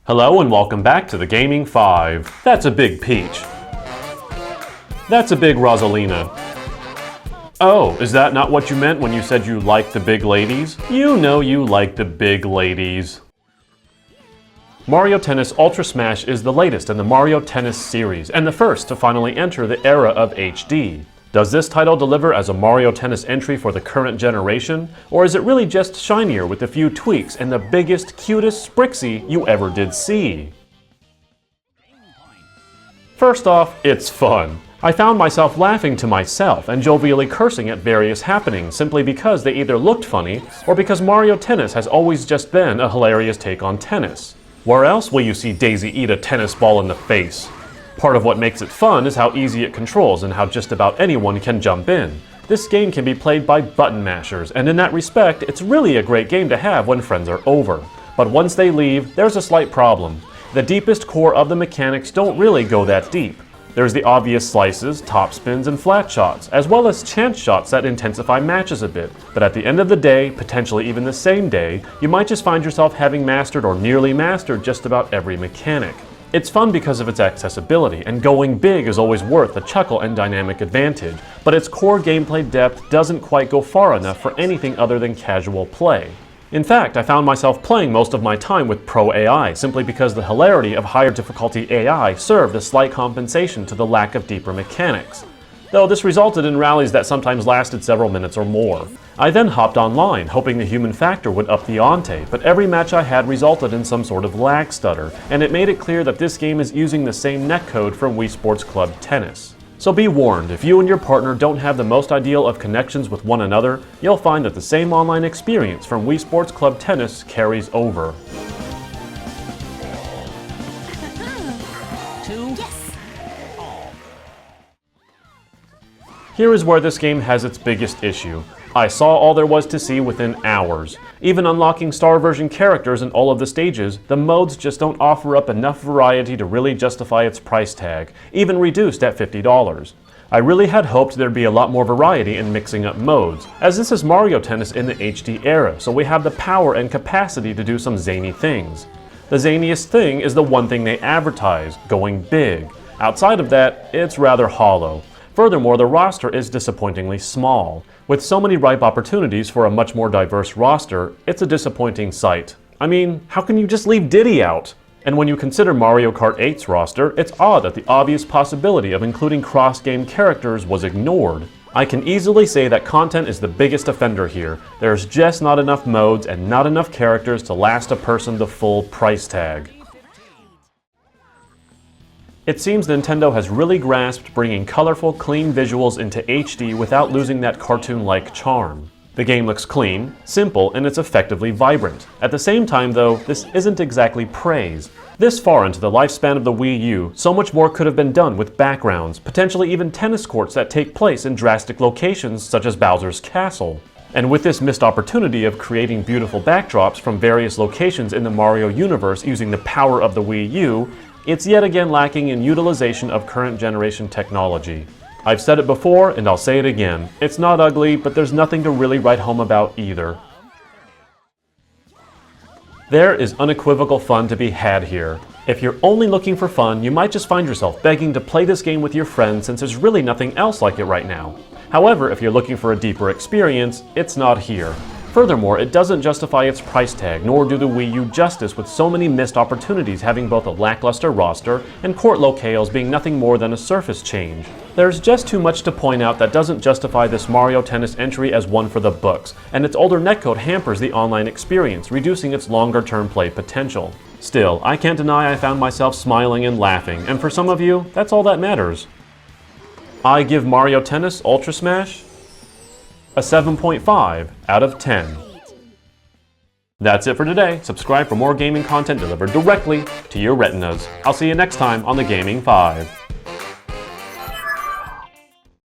Hello and welcome back to the Gaming 5. That's a big peach. That's a big Rosalina. Oh, is that not what you meant when you said you like the big ladies? You know you like the big ladies. Mario Tennis Ultra Smash is the latest in the Mario Tennis series, and the first to finally enter the era of HD. Does this title deliver as a Mario Tennis entry for the current generation, or is it really just shinier with a few tweaks and the biggest, cutest Sprixie you ever did see? First off, it's fun. I found myself laughing to myself and jovially cursing at various happenings simply because they either looked funny or because Mario Tennis has always just been a hilarious take on tennis. Where else will you see Daisy eat a tennis ball in the face? Part of what makes it fun is how easy it controls and how just about anyone can jump in. This game can be played by button mashers, and in that respect, it's really a great game to have when friends are over. But once they leave, there's a slight problem. The deepest core of the mechanics don't really go that deep. There's the obvious slices, top spins, and flat shots, as well as chance shots that intensify matches a bit. But at the end of the day, potentially even the same day, you might just find yourself having mastered or nearly mastered just about every mechanic. It's fun because of its accessibility, and going big is always worth a chuckle and dynamic advantage, but its core gameplay depth doesn't quite go far enough for anything other than casual play. In fact, I found myself playing most of my time with Pro AI simply because the hilarity of higher difficulty AI served as slight compensation to the lack of deeper mechanics. Though this resulted in rallies that sometimes lasted several minutes or more. I then hopped online, hoping the human factor would up the ante, but every match I had resulted in some sort of lag stutter, and it made it clear that this game is using the same netcode from Wii Sports Club Tennis. So be warned, if you and your partner don't have the most ideal of connections with one another, you'll find that the same online experience from Wii Sports Club Tennis carries over. Here is where this game has its biggest issue. I saw all there was to see within hours. Even unlocking Star version characters in all of the stages, the modes just don't offer up enough variety to really justify its price tag, even reduced at $50. I really had hoped there'd be a lot more variety in mixing up modes, as this is Mario Tennis in the HD era, so we have the power and capacity to do some zany things. The zaniest thing is the one thing they advertise, going big. Outside of that, it's rather hollow. Furthermore, the roster is disappointingly small. With so many ripe opportunities for a much more diverse roster, it's a disappointing sight. I mean, how can you just leave Diddy out? And when you consider Mario Kart 8's roster, it's odd that the obvious possibility of including cross-game characters was ignored. I can easily say that content is the biggest offender here. There's just not enough modes and not enough characters to last a person the full price tag. It seems Nintendo has really grasped bringing colorful, clean visuals into HD without losing that cartoon-like charm. The game looks clean, simple, and it's effectively vibrant. At the same time, though, this isn't exactly praise. This far into the lifespan of the Wii U, so much more could have been done with backgrounds, potentially even tennis courts that take place in drastic locations such as Bowser's Castle. And with this missed opportunity of creating beautiful backdrops from various locations in the Mario universe using the power of the Wii U, it's yet again lacking in utilization of current generation technology. I've said it before and I'll say it again. It's not ugly, but there's nothing to really write home about either. There is unequivocal fun to be had here. If you're only looking for fun, you might just find yourself begging to play this game with your friends since there's really nothing else like it right now. However, if you're looking for a deeper experience, it's not here. Furthermore, it doesn't justify its price tag, nor do the Wii U justice with so many missed opportunities having both a lackluster roster and court locales being nothing more than a surface change. There's just too much to point out that doesn't justify this Mario Tennis entry as one for the books, and its older netcode hampers the online experience, reducing its longer-term play potential. Still, I can't deny I found myself smiling and laughing, and for some of you, that's all that matters. I give Mario Tennis Ultra Smash a 7.5 out of 10. That's it for today. Subscribe for more gaming content delivered directly to your retinas. I'll see you next time on the Gaming 5.